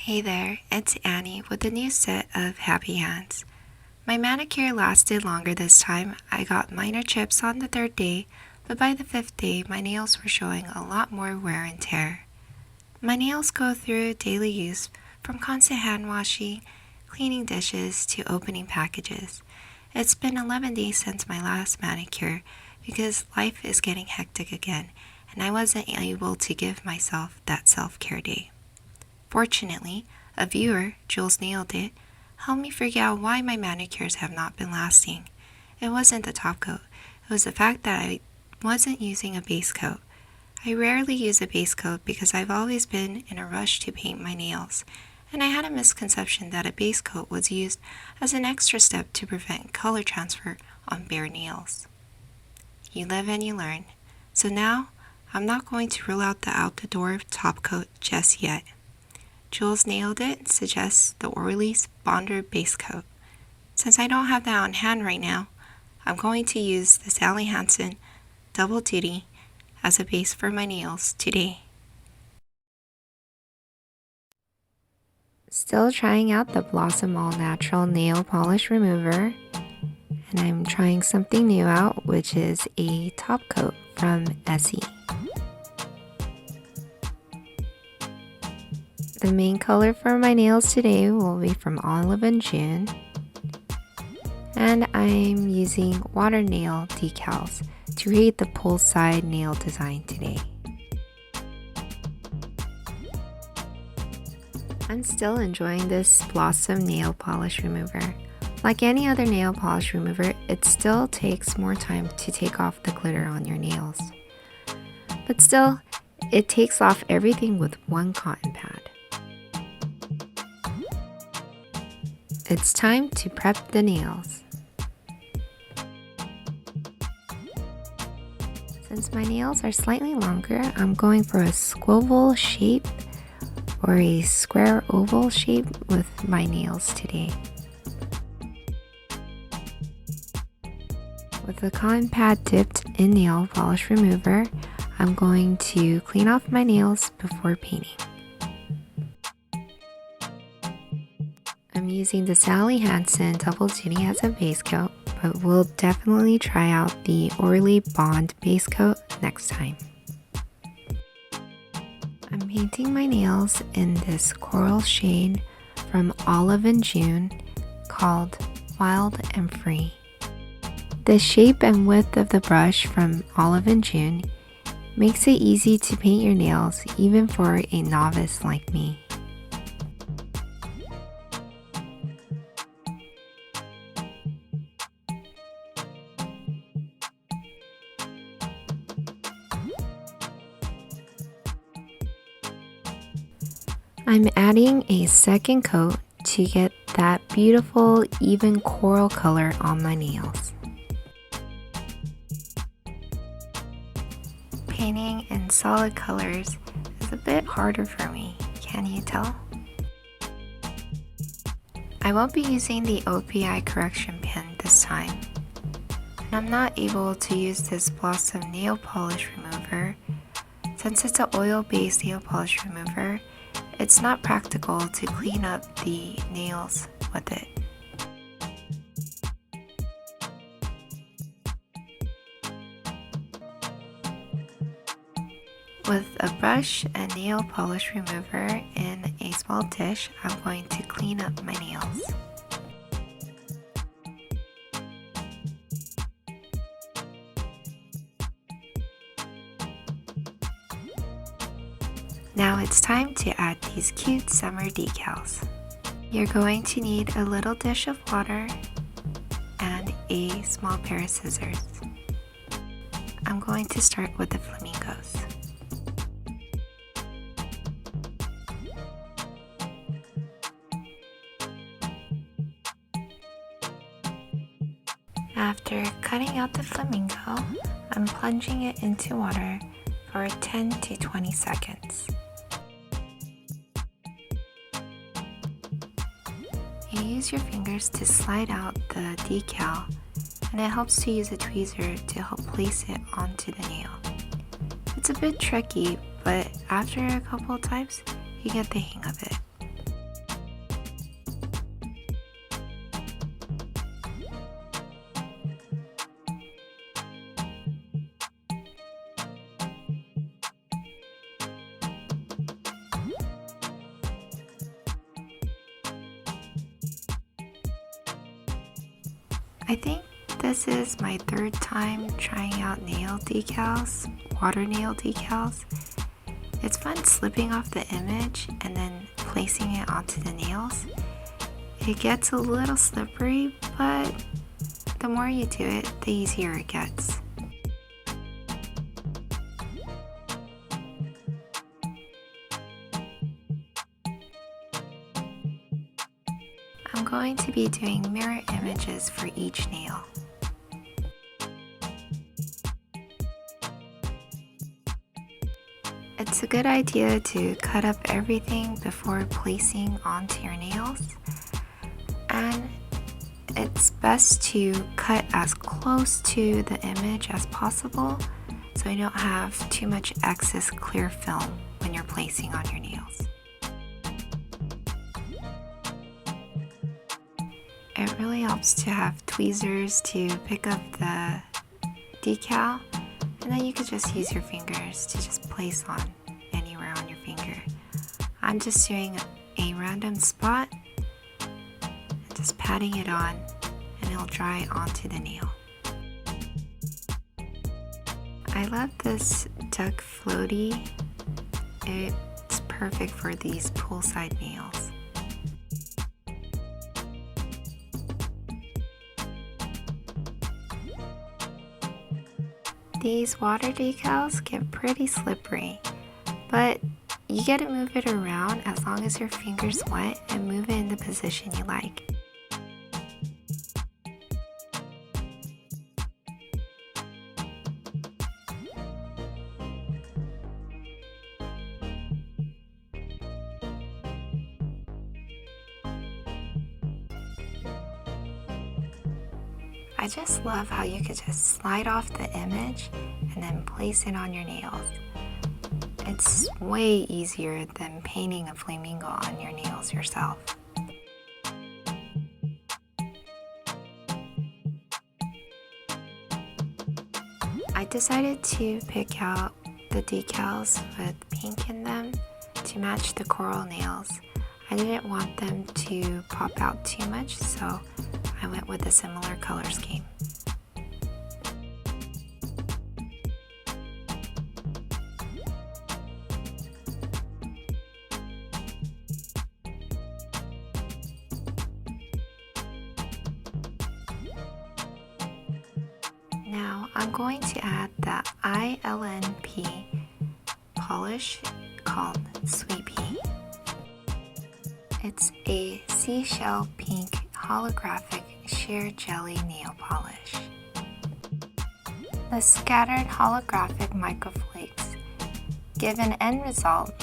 Hey there, it's Annie with a new set of happy hands. My manicure lasted longer this time. I got minor chips on the third day, but by the fifth day, my nails were showing a lot more wear and tear. My nails go through daily use, from constant hand washing, cleaning dishes, to opening packages. It's been 11 days since my last manicure because life is getting hectic again, and I wasn't able to give myself that self-care day. Fortunately, a viewer, Jules nailed it, helped me figure out why my manicures have not been lasting. It wasn't the top coat, it was the fact that I wasn't using a base coat. I rarely use a base coat because I've always been in a rush to paint my nails, and I had a misconception that a base coat was used as an extra step to prevent color transfer on bare nails. You live and you learn. So now, I'm not going to rule out the door top coat just yet. Jules Nailed It suggests the Orly's Bonder base coat. Since I don't have that on hand right now, I'm going to use the HANSEN Double Duty as a base for my nails today. Still trying out the Blossom All Natural Nail Polish Remover, and I'm trying something new out, which is a top coat from Essie. The main color for my nails today will be from Olive and June, and I'm using water nail decals to create the poolside nail design today. I'm still enjoying this Blossom nail polish remover. Like any other nail polish remover, it still takes more time to take off the glitter on your nails. But still, it takes off everything with one cotton pad. It's time to prep the nails. Since my nails are slightly longer, I'm going for a squivel shape or a square oval shape with my nails today. With the cotton pad dipped in nail polish remover, I'm going to clean off my nails before painting. I'm using the HANSEN Double Duty as a base coat, but we'll definitely try out the Orly Bond base coat next time. I'm painting my nails in this coral shade from Olive and June called Wild and Free. The shape and width of the brush from Olive and June makes it easy to paint your nails even for a novice like me. I'm adding a second coat to get that beautiful even coral color on my nails. Painting in solid colors is a bit harder for me, can you tell? I won't be using the OPI correction pen this time, and I'm not able to use this Blossom nail polish remover. Since it's an oil-based nail polish remover, it's not practical to clean up the nails with it. With a brush and nail polish remover in a small dish, I'm going to clean up my nails. Now it's time to add these cute summer decals. You're going to need a little dish of water and a small pair of scissors. I'm going to start with the flamingos. After cutting out the flamingo, I'm plunging it into water for 10 to 20 seconds. You use your fingers to slide out the decal, and it helps to use a tweezer to help place it onto the nail. It's a bit tricky, but after a couple of times, you get the hang of it. I think this is my third time trying out nail decals, water nail decals. It's fun slipping off the image and then placing it onto the nails. It gets a little slippery, but the more you do it, the easier it gets. I'm going to be doing mirror images for each nail. It's a good idea to cut up everything before placing onto your nails, and it's best to cut as close to the image as possible so you don't have too much excess clear film when you're placing on your nails. It really helps to have tweezers to pick up the decal, and then you could just use your fingers to just place on anywhere on your finger. I'm just doing a random spot and just patting it on, and it'll dry onto the nail. I love this duck floaty. It's perfect for these poolside nails. These water decals get pretty slippery, but you get to move it around as long as your finger's wet and move it in the position you like. I just love how you could just slide off the image and then place it on your nails. It's way easier than painting a flamingo on your nails yourself. I decided to pick out the decals with pink in them to match the coral nails. I didn't want them to pop out too much, so I went with a similar color scheme. Now I'm going to add the ILNP polish called Sweet Pea. It's a seashell pink holographic sheer jelly nail polish. The scattered holographic microflakes give an end result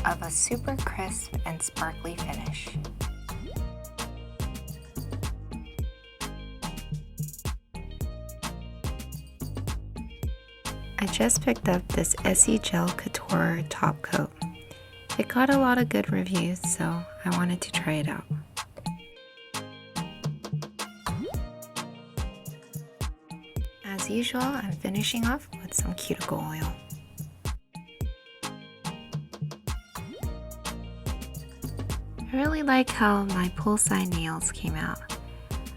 of a super crisp and sparkly finish. I just picked up this Essie Gel Couture top coat. It got a lot of good reviews, so I wanted to try it out. As usual, I'm finishing off with some cuticle oil. I really like how my poolside nails came out.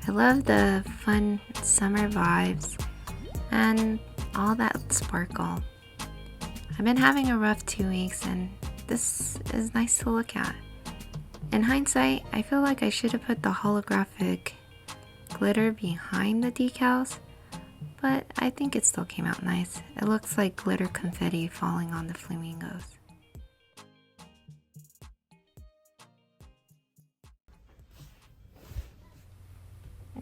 I love the fun summer vibes and all that sparkle. I've been having a rough 2 weeks and this is nice to look at. In hindsight, I feel like I should have put the holographic glitter behind the decals, but I think it still came out nice. It looks like glitter confetti falling on the flamingos.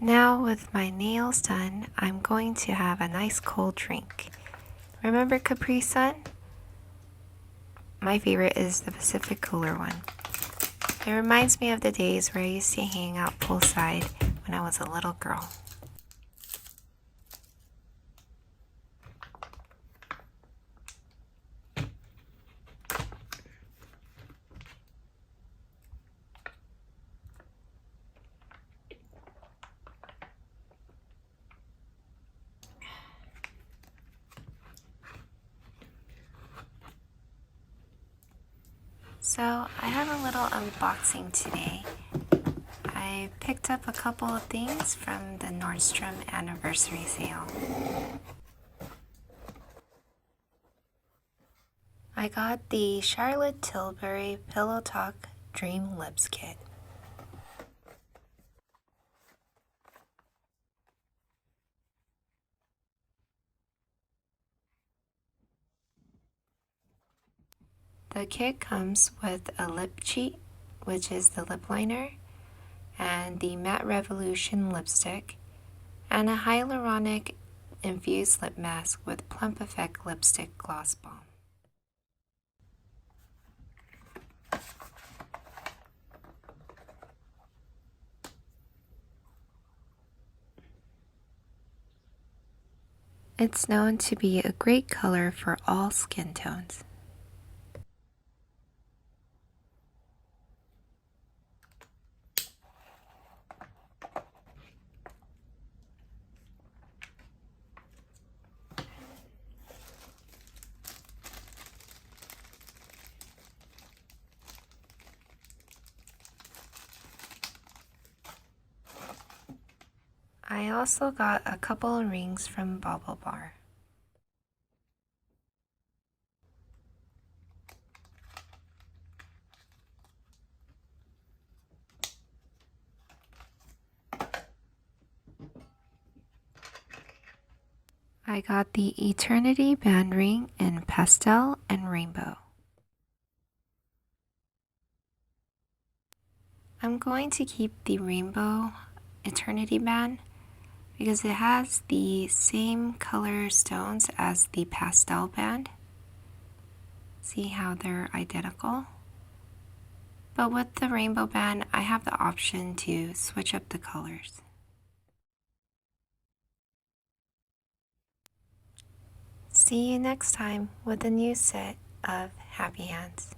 Now with my nails done, I'm going to have a nice cold drink. Remember Capri Sun? My favorite is the Pacific Cooler one. It reminds me of the days where I used to hang out poolside when I was a little girl. So I have a little unboxing today. I I picked up a couple of things from the Nordstrom anniversary sale. I got the Charlotte Tilbury Pillow Talk Dream Lips Kit. The kit comes with a lip cheat, which is the lip liner, and the Matte Revolution lipstick, and a hyaluronic infused lip mask with Plump Effect lipstick gloss balm. It's known to be a great color for all skin tones. I also got a couple of rings from Bubble Bar. I got the Eternity band ring in pastel and rainbow. I'm going to keep the rainbow Eternity band because it has the same color stones as the pastel band. See how they're identical? But with the rainbow band, I have the option to switch up the colors. See you next time with a new set of Happy Hands.